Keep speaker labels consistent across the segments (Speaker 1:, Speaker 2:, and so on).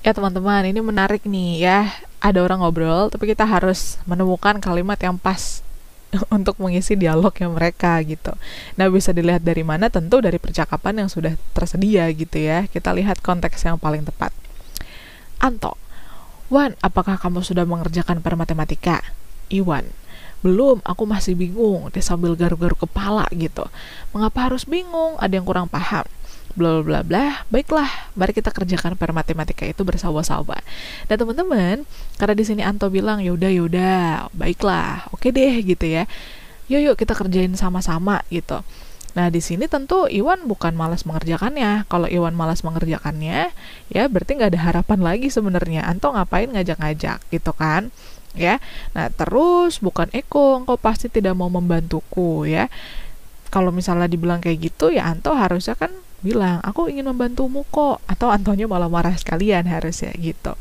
Speaker 1: Ya teman-teman, ini menarik nih ya. Ada orang ngobrol, tapi kita harus menemukan kalimat yang pas untuk mengisi dialognya mereka gitu. Nah, bisa dilihat dari mana? Tentu dari percakapan yang sudah tersedia gitu ya. Kita lihat konteks yang paling tepat. Anto, Wan, apakah kamu sudah mengerjakan per matematika? Iwan, belum, aku masih bingung. Dia sambil garuk-garuk kepala gitu. Mengapa harus bingung? Ada yang kurang paham. Bla bla bla. Baiklah, mari kita kerjakan per matematika itu bersama-sama. Dan teman-teman, karena di sini Anto bilang yaudah yaudah, baiklah, oke deh gitu ya. Yuk kita kerjain sama-sama gitu. Nah, di sini tentu Iwan bukan malas mengerjakannya. Kalau Iwan malas mengerjakannya, ya berarti nggak ada harapan lagi sebenarnya. Anto ngapain ngajak-ngajak gitu kan? Ya. Nah, terus bukan Eko, engkau pasti tidak mau membantuku ya. Kalau misalnya dibilang kayak gitu, ya Anto harusnya kan bilang, aku ingin membantumu kok. Atau Antonya malah marah sekalian harusnya gitu.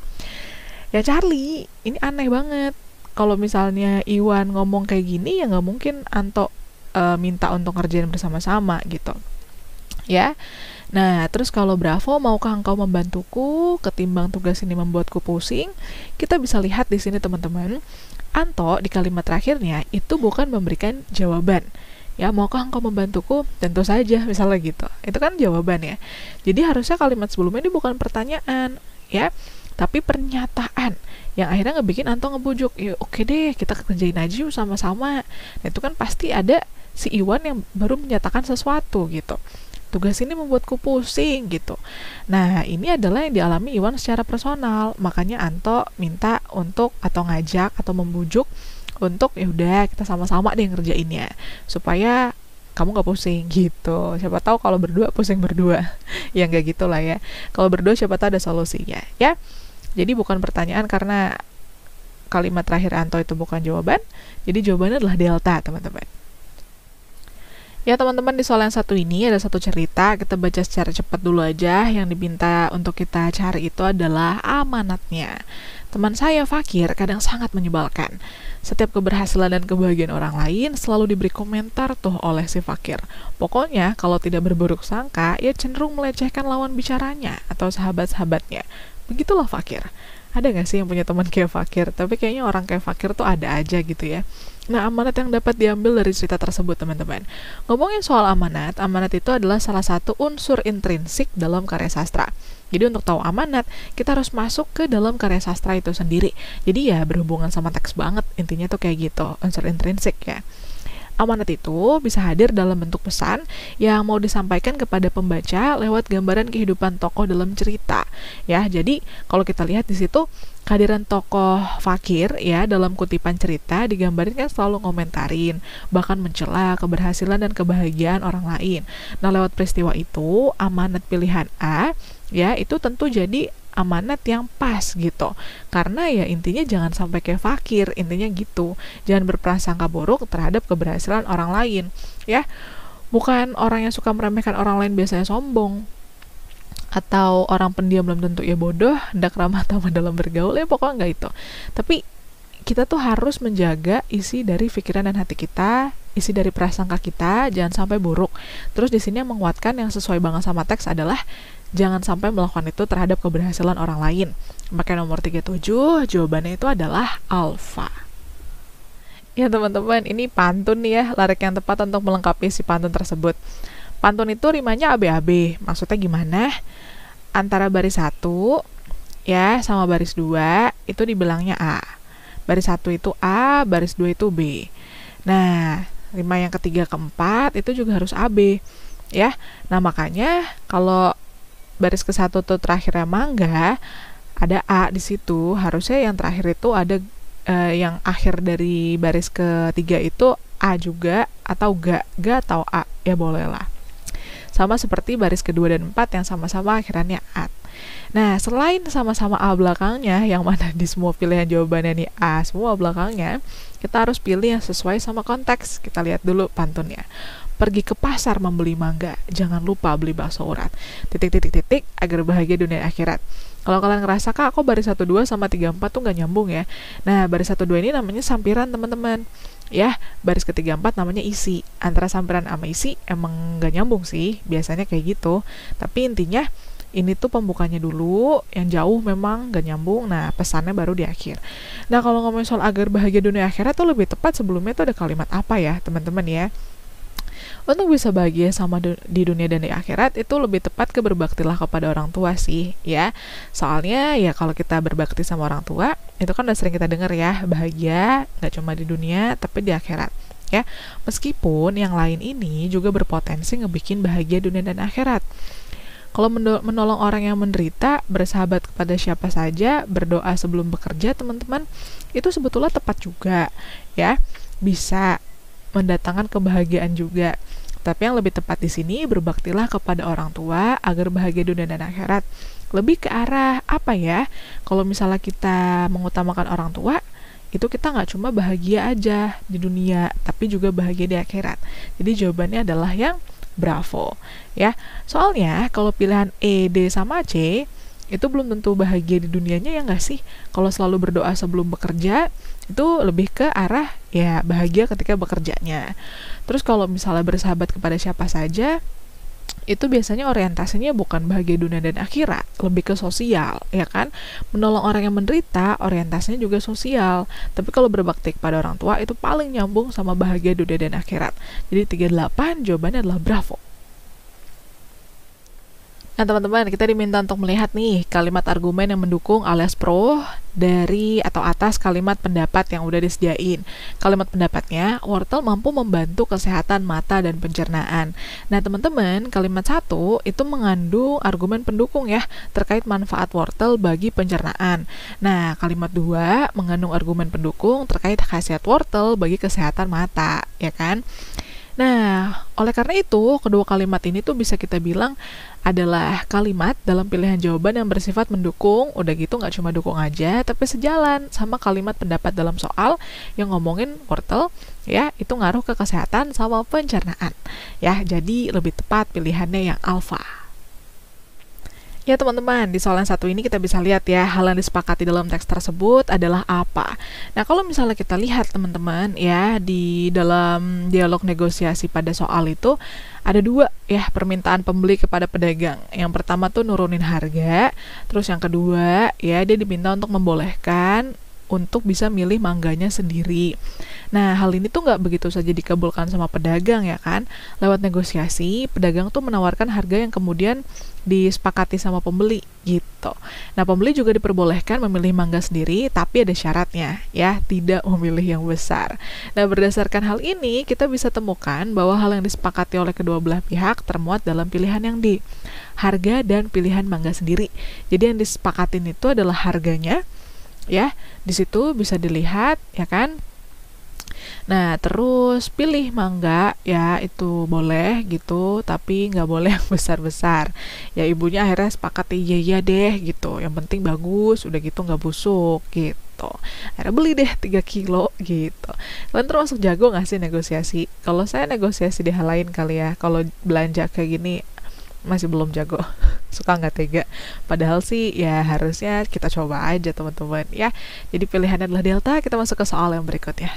Speaker 1: Ya Charlie, ini aneh banget. Kalau misalnya Iwan ngomong kayak gini, ya nggak mungkin Anto minta untuk ngerjain bersama-sama gitu. Ya. Nah, terus kalau Bravo, maukah engkau membantuku ketimbang tugas ini membuatku pusing? Kita bisa lihat di sini teman-teman, Anto di kalimat terakhirnya itu bukan memberikan jawaban. Ya, maukah engkau membantuku? Tentu saja, misalnya gitu. Itu kan jawaban ya. Jadi harusnya kalimat sebelumnya ini bukan pertanyaan, ya, tapi pernyataan yang akhirnya ngebikin Anto ngebujuk. Ya, oke deh, kita kerjain aja yuk sama-sama. Nah, itu kan pasti ada si Iwan yang baru menyatakan sesuatu gitu. Tugas ini membuatku pusing gitu. Nah, ini adalah yang dialami Iwan secara personal. Makanya Anto minta untuk atau ngajak atau membujuk untuk ya udah kita sama-sama deh ngerjainnya supaya kamu gak pusing gitu. Siapa tahu kalau berdua pusing berdua. Ya nggak gitu lah ya. Kalau berdua siapa tahu ada solusinya ya. Jadi bukan pertanyaan karena kalimat terakhir Anto itu bukan jawaban. Jadi jawabannya adalah delta, teman-teman. Ya teman-teman, di soal yang satu ini ada satu cerita, kita baca secara cepat dulu aja. Yang diminta untuk kita cari itu adalah amanatnya. Teman saya Fakir kadang sangat menyebalkan. Setiap keberhasilan dan kebahagiaan orang lain selalu diberi komentar tuh oleh si Fakir. Pokoknya kalau tidak berburuk sangka, ia cenderung melecehkan lawan bicaranya atau sahabat-sahabatnya. Begitulah Fakir. Ada gak sih yang punya teman kayak Fakir? Tapi kayaknya orang kayak Fakir tuh ada aja gitu ya. Nah, amanat yang dapat diambil dari cerita tersebut, teman-teman. Ngomongin soal amanat, amanat itu adalah salah satu unsur intrinsik dalam karya sastra. Jadi untuk tahu amanat, kita harus masuk ke dalam karya sastra itu sendiri. Jadi ya berhubungan sama teks banget, intinya tuh kayak gitu, unsur intrinsik ya. Amanat itu bisa hadir dalam bentuk pesan yang mau disampaikan kepada pembaca lewat gambaran kehidupan tokoh dalam cerita. Ya, jadi kalau kita lihat di situ kehadiran tokoh Fakir ya dalam kutipan cerita digambarin kan selalu ngomentarin, bahkan mencela keberhasilan dan kebahagiaan orang lain. Nah, lewat peristiwa itu, amanat pilihan A ya itu tentu jadi amanat yang pas gitu. Karena ya intinya jangan sampai kayak Fakir, intinya gitu. Jangan berprasangka buruk terhadap keberhasilan orang lain, ya. Bukan orang yang suka meremehkan orang lain biasanya sombong. Atau orang pendiam belum tentu ya bodoh, hendak ramah tamah dalam bergaul, ya pokoknya nggak itu. Tapi kita tuh harus menjaga isi dari pikiran dan hati kita, isi dari prasangka kita, jangan sampai buruk. Terus di sini yang menguatkan yang sesuai banget sama teks adalah jangan sampai melakukan itu terhadap keberhasilan orang lain. Maka nomor 37, jawabannya itu adalah alfa. Ya teman-teman, ini pantun nih ya, lirik yang tepat untuk melengkapi si pantun tersebut. Pantun itu rimanya ABAB. Maksudnya gimana? Antara baris 1 ya sama baris 2 itu dibilangnya A. Baris 1 itu A, baris 2 itu B. Nah, rima yang ketiga keempat itu juga harus AB. Ya. Nah, makanya kalau baris ke-1 tuh terakhirnya mangga, ada A di situ. Harusnya yang terakhir itu ada yang akhir dari baris ketiga itu A juga atau ga atau A. Ya bolehlah. Sama seperti baris kedua dan 4 yang sama-sama akhirannya at. Nah, selain sama-sama A belakangnya, yang mana di semua pilihan jawabannya nih A semua belakangnya, kita harus pilih yang sesuai sama konteks. Kita lihat dulu pantunnya. Pergi ke pasar membeli mangga, jangan lupa beli bakso urat. Titik agar bahagia dunia akhirat. Kalau kalian ngerasa, Kak, kok baris 12 sama 34 tuh gak nyambung ya? Nah, baris 12 ini namanya sampiran, teman-teman. Ya, baris ke-34 namanya isi. Antara sampiran sama isi emang gak nyambung sih, biasanya kayak gitu. Tapi intinya, Ini tuh pembukanya dulu, yang jauh memang gak nyambung, nah pesannya baru di akhir. Nah kalau ngomongin soal agar bahagia dunia akhirat tuh lebih tepat sebelumnya tuh ada kalimat apa ya teman-teman ya? Untuk bisa bahagia sama di dunia dan di akhirat itu lebih tepat ke berbaktilah kepada orang tua sih ya. Soalnya ya kalau kita berbakti sama orang tua itu kan udah sering kita dengar ya, bahagia nggak cuma di dunia tapi di akhirat ya. Meskipun yang lain ini juga berpotensi ngebikin bahagia dunia dan akhirat. Kalau menolong orang yang menderita, bersahabat kepada siapa saja, berdoa sebelum bekerja teman-teman, itu sebetulnya tepat juga ya. Bisa mendatangkan kebahagiaan juga. Tapi yang lebih tepat di sini berbaktilah kepada orang tua agar bahagia dunia dan akhirat. Lebih ke arah apa ya? Kalau misalnya kita mengutamakan orang tua, itu kita nggak cuma bahagia aja di dunia, tapi juga bahagia di akhirat. Jadi jawabannya adalah yang bravo, ya. Soalnya kalau pilihan E, D sama C itu belum tentu bahagia di dunianya ya nggak sih? Kalau selalu berdoa sebelum bekerja itu lebih ke arah ya bahagia ketika bekerjanya. Terus kalau misalnya bersahabat kepada siapa saja itu biasanya orientasinya bukan bahagia dunia dan akhirat, lebih ke sosial, ya kan? Menolong orang yang menderita, orientasinya juga sosial. Tapi kalau berbakti kepada orang tua itu paling nyambung sama bahagia dunia dan akhirat. Jadi 38 jawabannya adalah bravo. Nah teman-teman, kita diminta untuk melihat nih kalimat argumen yang mendukung alias pro dari atau atas kalimat pendapat yang udah disediain. Kalimat pendapatnya, wortel mampu membantu kesehatan mata dan pencernaan. Nah teman-teman, kalimat 1 itu mengandung argumen pendukung ya, terkait manfaat wortel bagi pencernaan. Nah kalimat 2 mengandung argumen pendukung terkait khasiat wortel bagi kesehatan mata, ya kan? Nah, oleh karena itu, kedua kalimat ini tuh bisa kita bilang adalah kalimat dalam pilihan jawaban yang bersifat mendukung, udah gitu nggak cuma dukung aja, tapi sejalan sama kalimat pendapat dalam soal yang ngomongin wortel, ya, itu ngaruh ke kesehatan sama pencernaan. Ya, jadi lebih tepat pilihannya yang alfa. Ya teman-teman, di soal yang satu ini kita bisa lihat ya, hal yang disepakati dalam teks tersebut adalah apa. Nah kalau misalnya kita lihat teman-teman ya, di dalam dialog negosiasi pada soal itu, ada dua ya permintaan pembeli kepada pedagang. Yang pertama tuh nurunin harga, terus yang kedua ya dia diminta untuk membolehkan untuk bisa milih mangganya sendiri. Nah, hal ini tuh nggak begitu saja dikabulkan sama pedagang ya kan. Lewat negosiasi, pedagang tuh menawarkan harga yang kemudian disepakati sama pembeli gitu. Nah, pembeli juga diperbolehkan memilih mangga sendiri, tapi ada syaratnya ya, tidak memilih yang besar. Nah, berdasarkan hal ini, kita bisa temukan bahwa hal yang disepakati oleh kedua belah pihak termuat dalam pilihan yang D, harga dan pilihan mangga sendiri. Jadi yang disepakatin itu adalah harganya, ya, di situ bisa dilihat ya kan. Nah terus pilih mangga ya itu boleh gitu, tapi nggak boleh yang besar-besar ya. Ibunya akhirnya sepakat iya deh gitu, yang penting bagus, udah gitu nggak busuk gitu. Akhirnya beli deh 3 kilo gitu. Kalian termasuk jago nggak sih negosiasi? Kalau saya negosiasi di hal lain kali ya, kalau belanja kayak gini masih belum jago. Suka nggak tega, padahal sih ya harusnya kita coba aja teman-teman ya. Jadi pilihannya adalah delta. Kita masuk ke soal yang berikutnya.